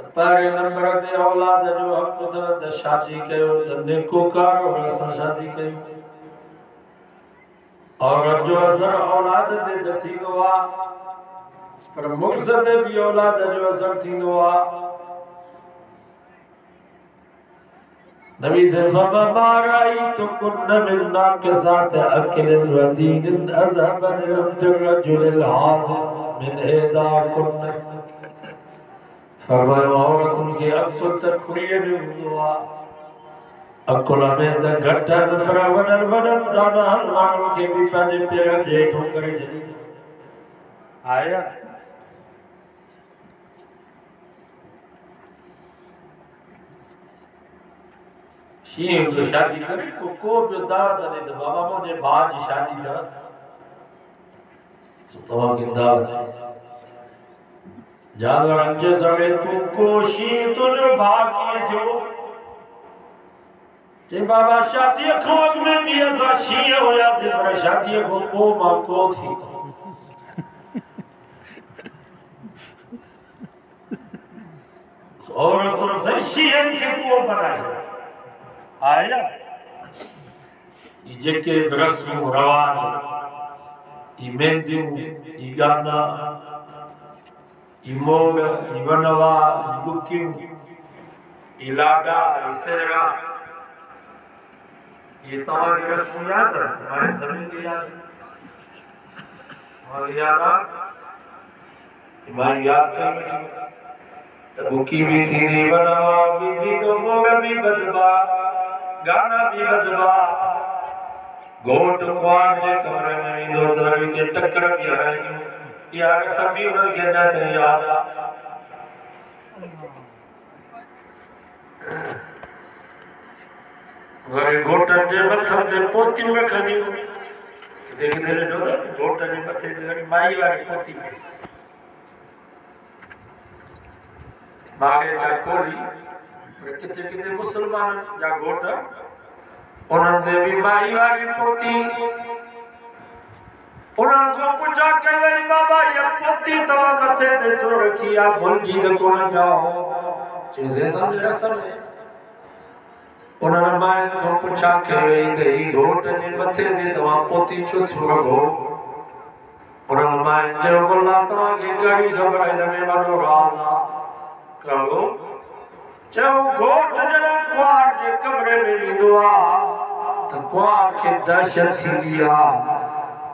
पहले नंबर ते औलाद जो हक़ त शादी कयो त नेकोकार और सां शादी कयो। औरत जो असर औलाद ते त थींदो आहे, पर मुर्ज़ ते बि औलाद जो असर थींदो आहे। नबी से फरमा रअयतुकुन्न मिन नाक़िसात अक़लिन व दीनिन अज़हबन लिर्रजुलिल हाज़िर मिन इहदाकुन्न। फरमायो औरतुनि खे अक़ुल त खुरीअ में हूंदो आहे, अक़ुल में त घटि आहिनि, पर वॾनि वॾनि दानहनि माण्हुनि खे बि पंहिंजे पेरनि जे हेठों करे छॾींदो आहे। शींहं जो शादी करे को बि दावत ॾे त बाबा मुंहिंजे भाउ जी शादी अथव, तव्हांखे दावत जानवरनि जे सॻे तूं को शींहं तुंहिंजो भाउ कीअं थियो? चई बाबा शादीअ खां अॻु में बि असां शींहं हुयासीं, पर शादीअ खां पोइ मां को थी। औरतुनि सां शींहनि खे को बनाए आया। जेके रस्म रवाज, मेहंदियूं, गाना, मोग, वनवा, बुकियूं, लाडा, सेरा, ये तव्हांखे रस्म यादि आहे? हाणे सभिनी खे यादि कर त बुकी बि थींदी, वनवा बि थींदो, मोग बि बदबा, गाना भी बदबा। घोट कुआर जे कमरे में वेंदो त विच टकर बि हराईंदियूं। इहा सभी उन्हनि खे न त यादि आहे। वरी घोटनि जे मथनि ते पोतियूं रखंदियूं। किथे ॾिठो त घोट जे मथे ते वरी माई वारी पोती। बागे जा कोली, किथे किथे मुसलमान जा घोट उन्हनि ते बि माई वारी पोती। उन्हनि खां पुछा कई वई बाबा इहा पोती तव्हां मथे ते छो रखी आहे? भुलिजी त कोन जाओ? चइजे सम्झ रसम आहे। उन्हनि मायुनि खां पुछा कई वई त ही घोट जे मथे ते तव्हां पोती छो रखो? उन्हनि मायुनि चयो मुल्ला तव्हांखे कहिड़ी ख़बर हिन में वॾो राज़ आहे? कहो चयो घोट जॾहिं कुआर जे कमरे में वेंदो आहे त कुआर खे दहशत थींदी आहे,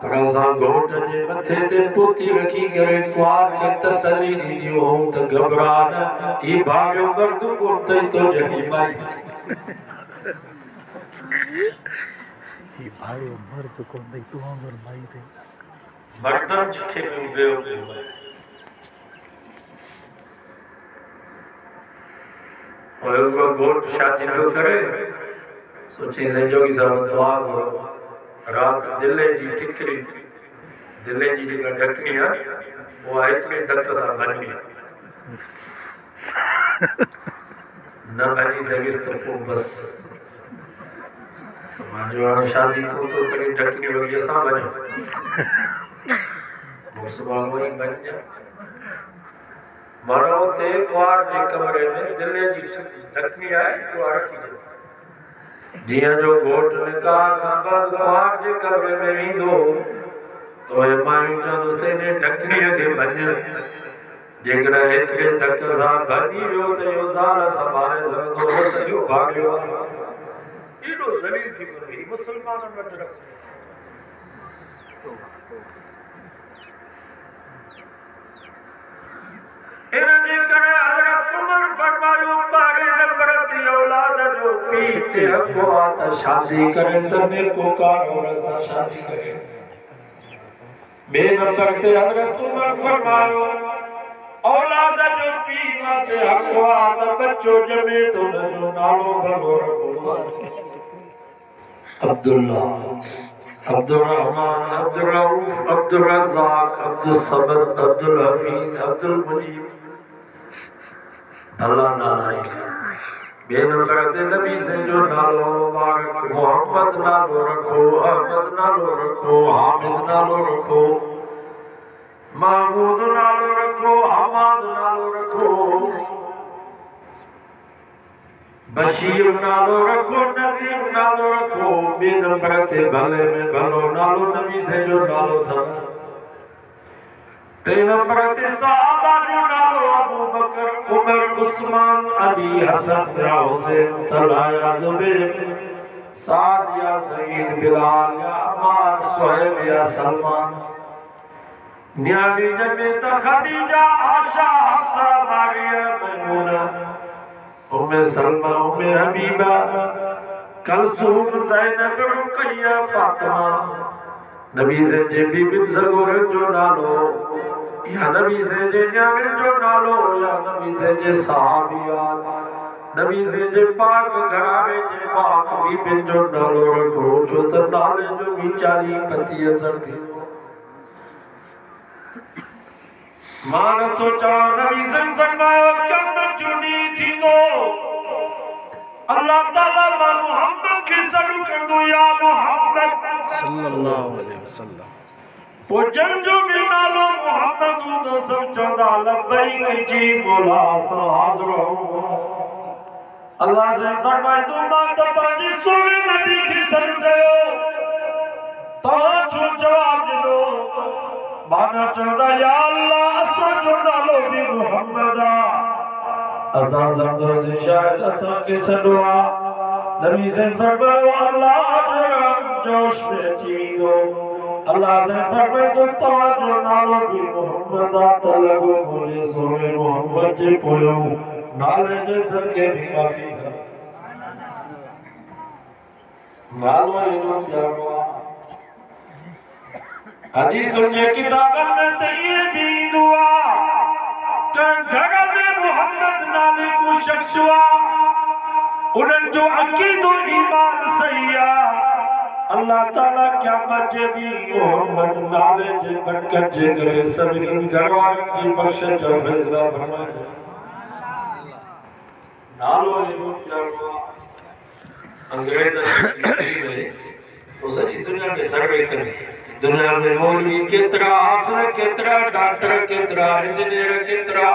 पर असां घोट जे मथे ते पोती रखी करे कुआर खे तसली ॾींदियूं त घबरा न, ही भाॻियो मर्द कोन अथई तुंहिंजी माई। ही भाॻियो मर्द कोन अथई तूं वांगुरु माई अथई। मर्दनि खे बि ॿियो घोट शादी पियो करे, सोचे जोगी साहब दुआ करो, रात दिले जी टिकरी, दिले जी जेका ढकनी आहे उहा हिकिड़े धक सां भॼी न भॼी सघियसि त पोइ बसि मुंहिंजो हाणे शादी को थो करे ढकनी वरी असां भॼूं मुसलमान ई भॼ मानो हुते कुआर जे कमरे में दिले जी ढकनी आहे उहा रखी छॾ। जीअं जो घोट निकाह खां बाद कुआर जे कमरे में वेंदो तो मायूं चवंदुसि तेरे ढकनीअ खे भॼ। जेकॾहिं हिकिड़े धक सां भॼी वियो त इहो ज़ाल संभाले सघंदो हो त इहो भाॻियो आहे। एॾो ज़लील थी वियो ही मुसलमाननि वटि रख। इनजे करे हज़रत उमर फरमायो पहले नंबर ते औलाद जो पीउ ते हक़ आहे त शादी करे त नेकोकार औरत सां शादी करे। ॿिए नंबर ते हज़रत उमर फरमायो औलाद जो पीउ ते हक़ आहे त बच्चो ॼमे तो हुनजो नालो भलो रखो। अब्दुल्ला, अब्दुल रहमान, अब्दुल रऊफ, अब्दुल रज़ाक, अब्दुल समद, अब्दुल हफीज, अब्दुल मुजीब, अल्लाह नाला ही। ॿिए नंबर ते नबी से जो नालो मुबारक मोहम्मद नालो रखो, अहमद नालो रखो, हामिद नालो रखो, महमूद नालो रखो, हमाद नालो रखो। बशीर नालो रखो, नज़ीर नालो रखो, बे नंबर ते भले में भलो नालो नबी से जो नालो था। टे नंबर ते सहाबा जो नालो अबू बकर, उमर, उस्मान, अली, हसन या हुसैन, तलहा या जुबैर, साद या सईद, बिलाल या अम्मार, सुहैब या सलमान। न्यावी जन्नत खदीजा, आशा, हफ्सा, मारिया, मैमूना, उम्मे सलमा, उम्मे हबीबा, कलसूम, ज़ैनब, रुक़ैया, फातिमा। नबी से जे बीबी ज़गोर जो नालो, या नबी से जे न्याणी जो नालो, या नबी से जे सहाबियात, नबी से जे पाक घराने जे पाक बीबी जो नालो रखो, जो त नाले जो भी 40-35 असर थी। मान तो चाह नबी से फरमायो जन्नत चुनी थी दो, अल्लाह ताला मा मुहम्मद के सल्लल्लाहु कर दो या मुहम्मद सल्लल्लाहु अलैहि वसल्लम। वो जन जो नालो मुहम्मद तो सब चौदा लब्बैक जी मौला सा हाजिर हूं। अल्लाह से फरमाए तुम बात पाजी सोने नबी की सर गयो तो छो जवाब दो बाना चौदा या अल्लाह असा जो नालो भी मुहम्मदा असा समझो से शायद असा के सदवा। नबी से फरमाए अल्लाह जोश में जी दो। अल्लाह से फरमाए तो जो नालो भी मुहम्मदा तलगो बोले सोने मोहम्मद जे पोयो नाले जे सदके भी काफी है। नालो इनो प्यारो हदीस जे किताबन में तो ये भी दुआ कि घर में मुहम्मद नाले को शख्स हुआ उन्हनि जो अकीदो ईमान सही आहे। अल्लाह ताला क़यामत जे ॾींहुं मोहम्मद नाले जे बरकत जे करे सभिनी घर वारनि जी बख़्शिश जो फ़ैसिला फरमाए। नालो एॾो प्यारो आहे अंग्रेज़ में वो सॼी दुनिया में सर्वे करे दुनिया में मौलवी केतिरा हाफ़िज़ केतिरा डॉक्टर केतिरा इंजीनियर केतिरा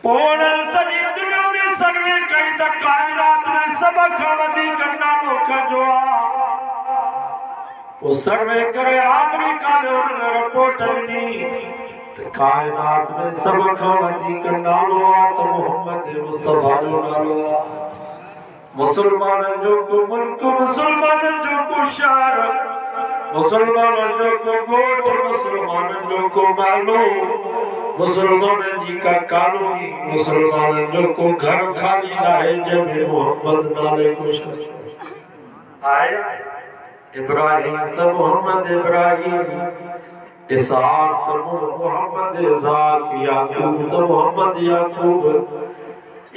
पोइ सॼी दुनिया में सर्वे कई त काइनात में सभ खां वधीक नालो कंहिंजो आहे। वो सर्वे करे अमेरिका में उन्हनि रिपोर्ट ॾिनी त काइनात में सभ खां वधीक नालो आहे त मोहम्मद मुस्तफ़ा जो नालो आहे। मुसलमाननि जो को मुल्क मुसलमाननि जो को शहर मुसलमाननि जो को ॻोठ मुसलमाननि जो को नालो मुसलमाननि जी का कॉलोनी मुसलमाननि जो को घर खाली आहे जंहिंमें मोहम्मद नाले को आहे। इब्राहिम त मोहम्मद इब्राहिम इसहाक त मोहम्मद इसहाक याकूब त मोहम्मद याकूब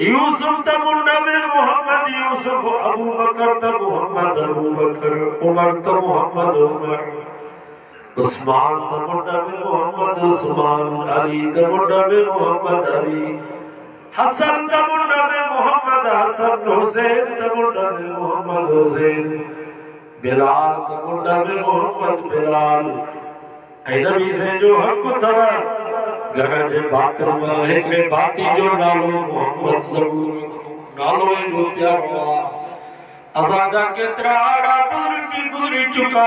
यूसुफ त मुंडे मोहम्मद यूसुफ अबू बकर त मोहम्मद अबू बकर उमर त मोहम्मद उमर उस्मान त मुंडे मोहम्मद उस्मान अली त मुंडे मोहम्मद अली हसन त मुंडे मोहम्मद हसन हुसैन त मुंडे मोहम्मद हुसैन बिलाल त मुंडे मोहम्मद बिलाल। ऐं नबी से जो हक अथव घर जे बाथरूम में हिकिड़े भाती जो नालो मोहम्मद ज़रूर नालो एॾो प्यारो आहे। असांजा केतिरा अहिड़ा बुज़ुर्ग गुज़री चुका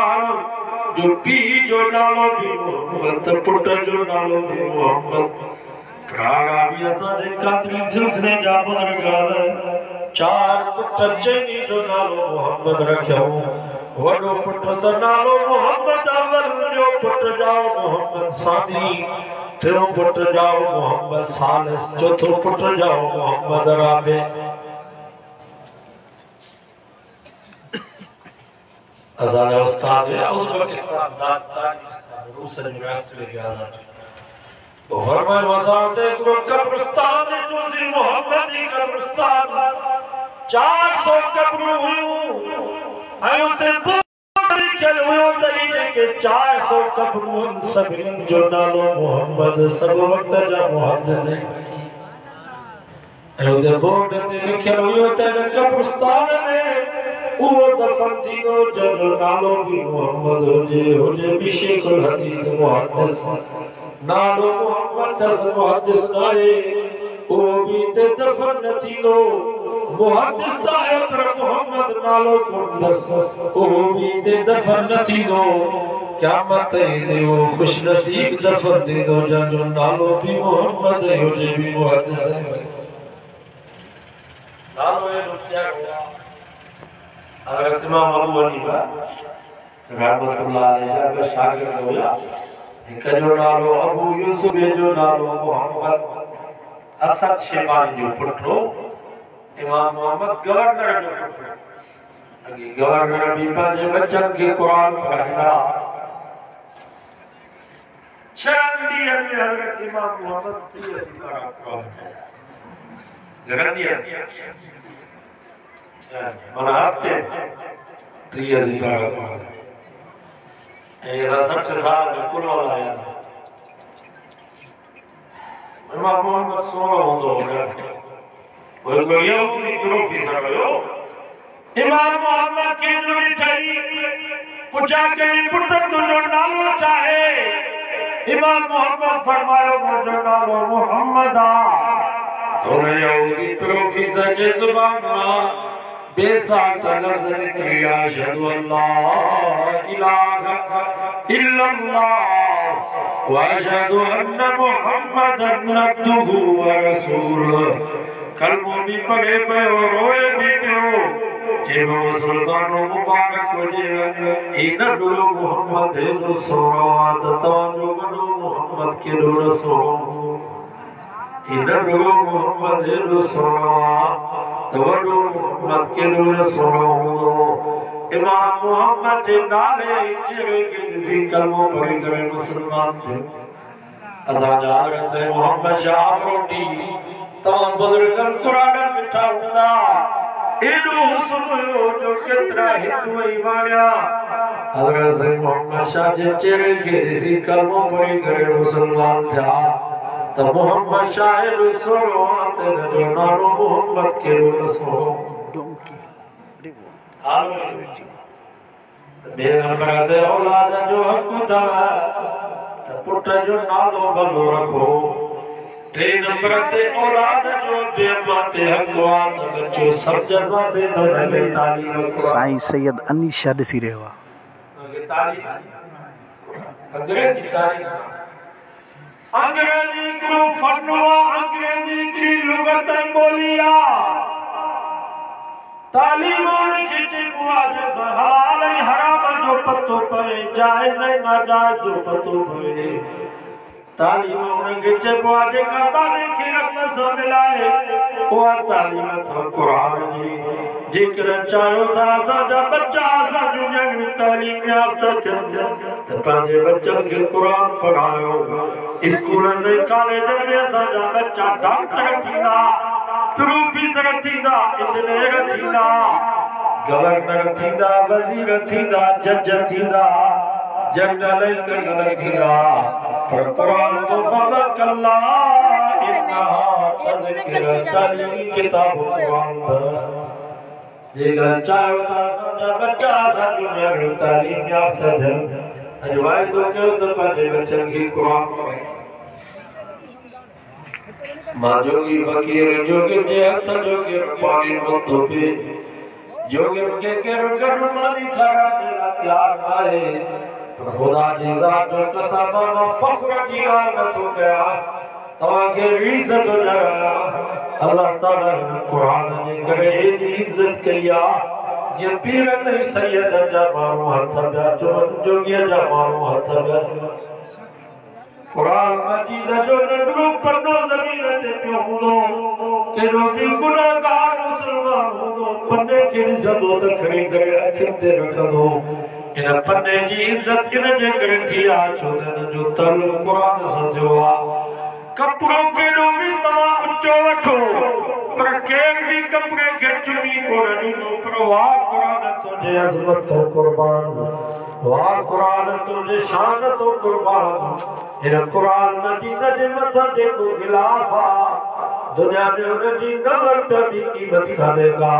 जो पीउ जो नालो बि मोहम्मद पुट जो नालो बि मोहम्मद प्राणा बि असांजे कादरी सिलसिले जा बुज़ुर्ग 4 पुट चइनी जो नालो मोहम्मद रखियऊं। वॾो पुट त नालो मोहम्मद अवल जो पुट जाओ मोहम्मद सानी टियों पुट जाओ मोहम्मद सालिस चौथो पुट जाओ मोहम्मद राबे। असांजा उस्ताद उज़्बेकिस्तान दास्तानी रूसन यूनिवर्सिटी के आज़ाद वो फरमाए वसाते को कब्रिस्तान चूज़ी मोहम्मदी कब्रिस्तान 400 कब्रूं हुयूं ऐं उते लिखियल हुयो त जेके 400 कब्रूं सभिनी जो नालो मोहम्मद सब वक्त जा मुहद्दिस ऐं उते बोर्ड ते लिखियल हुयो त कब्रिस्तान में उहो दफ़न थींदो जंहिंजो नालो बि मोहम्मद हुजे बि शेखुल हदीस मुहद्दिस नालो मोहम्मद मुहद्दिस नाहे ओ भी ते दफन न थींदो मुहद्दिस साहिब पर मोहम्मद नालो कुंदस ओ भी ते दफन न थींदो क़यामत ते वो खुश नसीब दफन थींदो जंहिंजो नालो भी मोहम्मद हुजे भी मुहद्दिस नालो ए रुपया हुआ हज़रत इमाम अबू हनीफा रहमतुल्लाह अलैहि जा शागिर्द हुआ हिक जो नालो अबू यूसुफ जो नालो मोहम्मद असद शेबानी जो पुटो इमाम मोहम्मद गवर्नर जो पुटो अगे गवर्नर भी पंहिंजे बच्चन के कुरान पढ़ाईंदा छंडी हज़रत इमाम मोहम्मद गरंदिया मन हफ्ते 30 ऐसा 60 साल में कुल आया इमाम मोहम्मद 16 होंदो वो यहूदी प्रोफेसर हुयो इमाम मोहम्मद के जुड़ी ठई पूछा के पुट तुझो नालो चाहे इमाम मोहम्मद फरमायो मुझो नालो मोहम्मद आ तो यहूदी प्रोफेसर के जुबान में बेसाख्त लफ्ज़ निकलिया अशहदु अल्ला इलाहा इल्लल्लाह व अशहदु अन्ना मुहम्मदन अब्दुहु व रसूलुहु कलमो भी पढ़े पियो रोए भी पियो जेको मुसलमानो मुबारक हुजे इन डो मोहम्मद जो सोवाद तवाजो वडो मोहम्मद के डो रसूल इन डो मोहम्मद जो सोवाद तवडो मोहम्मद के डो रसूल इमाम मोहम्मद जे नाले चेहरे के जी कलमो पढ़ी करे मुसलमान थे असा हज़रत से मोहम्मद शाह रोटी तमाम बुजुर्गन कुरान मिठा हुंदा एडो हुस्न हुयो जो केतरा हिंदू ईमानिया हज़रत से मोहम्मद शाह जे चेहरे के जी कलमो पढ़ी करे मुसलमान था तो मोहम्मद शाह रसूल ते जो नालो मोहम्मद के रसूल डोंकी हालो बेगंबर दे औलाद जो हक था तो पुट जो नालो भलो रखो टे नंबर ते औलाद जो बेमाते हक वा तो बच्चो सब जगह ते तो भले तालीम साईं सैयद अनीशा दसी रेवा तालीम अंग्रेजी तालीम अंग्रेजी को फनवा अंग्रेजी की लुगत बोलिया तालीम खिची बुआ जैसा हलाल हराम जो पतो पए जायज नाजायज जो पतो पए तालीम खिची बुआ जे काबाने की रकम से मिलाए वो तालीम था कुरान जी जिक्र चाहो था सजा बच्चा सा दुनिया में तालीम याफ्ता तो पंहिंजे बच्चन के कुरान पढ़ायो स्कूल में कॉलेज में सजा बच्चा डॉक्टर थींदा प्रोफेसर थींदा इंजीनियर थींदा गवर्नर थींदा वजीर थींदा जज थींदा जनरल कर्नल थींदा पर कुरान तो फबकल्ला इन्ना तज़किरतल किताब कुरान जेकर चाहो था सजा बच्चा सा दुनिया में तालीम याफ्ता थियन अजवाई तो क्यों तो पंहिंजे बच्चन खे कुरान पढ़ाए मां जोगी फकीर जोगी जे हथ जोगी पानी मथो पे जोगी के केरो गडु मानी खड़ा देला तैयार नाहे खुदा जी ज़ात जो कसम मां फख्र जी नथो कया तवा के इज्जत जरा अल्लाह ताला ने कुरान जे करे एडी इज्जत कया जे पीर ने सैयद जा मारो हथ पिया जोगी जा मारो हथ पिया कुरान मजीद जो नंढड़ो पन्नो ज़मीन ते पियो हूंदो केॾो बि गुनाहगार मुसलमान हूंदो पन्ने खे ॾिसंदो त खणी करे अखियुनि ते रखंदो इन पन्ने जी इज़त इन जे करे थी आहे छो त इन जो ताल्लुक़ कुरान सां थियो आहे कपिड़ो केॾो बि तव्हां ऊचो वठो पर केर बि कपिड़े खे चुमी कोन ॾींदो पर वाह कुरान तुंहिंजे अज़मत तो कुर्बान वाह कुरान तुंहिंजे शान तो कुर्बान इन कुरान मजीद जे मथां जेको गिलाफ आहे दुनिया में उनजी नवर रुपया की कीमत कान्हेगा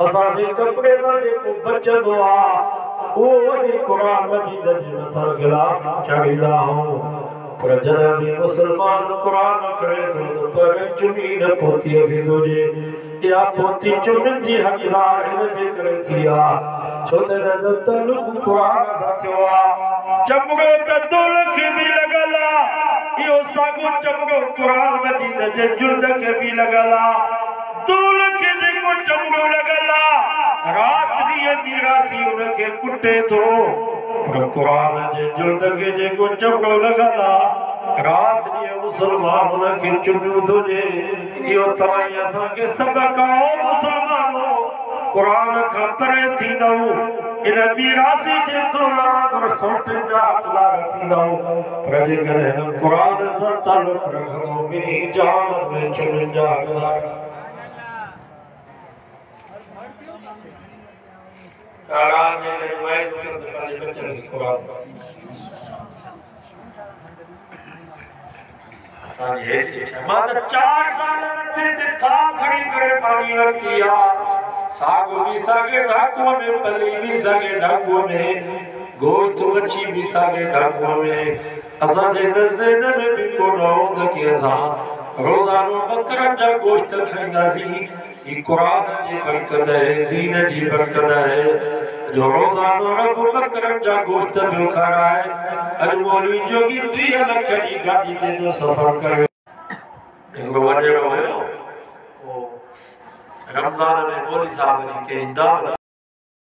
असांजे कपिड़े मां जेको बचंदो आहे उहो वञी कुरान मजीद जे मथां गिलाफ चाढ़ींदा आहियूं पर जॾहिं बि मुसलमान कुरान खणे थो त पर चुनी न पोती खे तुझे या पोती चुननि जी हक़दार इन जे करे थी आहे छो त हिन जो तालुक़ क़ुरान सां थियो आहे चमड़ो त दोल खे बि लॻल आहे इहो साॻियो चमड़ो क़ुरान मजीद जे जुल्द खे बि लॻल आहे दोल खे जेको चमड़ो लॻल आहे राति ॾींहं मीरासी उनखे कुटे थो पर क़ुरान जे जुल्द खे जेको चमड़ो लॻल आहे राति ॾींहं मुस्लमान उनखे चुमियो थो ॾे इहो तव्हां असांखे सबक़ आहे मुस्लमानो क़ुरान खां परे थींदव इन मीरासी जे दौरान सोचनि जा हक़दार थींदव पर जेकर हिन क़ुरान सां तालुक़ रखंदव ॿिन्ही जहान में चुमियुनि जा हक़दार क़ुरान में रिवायत पंहिंजे बचनि खे क़ुरान असांजी हैसियत मां त 4 साल मथे ते था खणी करे पाणी वरिती आहे साॻो बि साॻे ढाकुअ में पली बि साॻे ढाकुअ में गोश्त मच्छी बि साॻे ढाकुअ में असांजे दर्जे में बि कोन हूंदो कि असां रोज़ानो बकरनि जा गोश्त खाईंदासीं ही क़ुरान जी बरकत है दीन जी बरकत है जो रोज़ानो रब बकरनि जा गोश्त पियो खाराए अॼु मौलवी जोगी 3 लख जी गाॾी ते जो सफ़र करे हिकिड़ो वॾेरो हुयो रमज़ान में मौलवी साहब खे दावत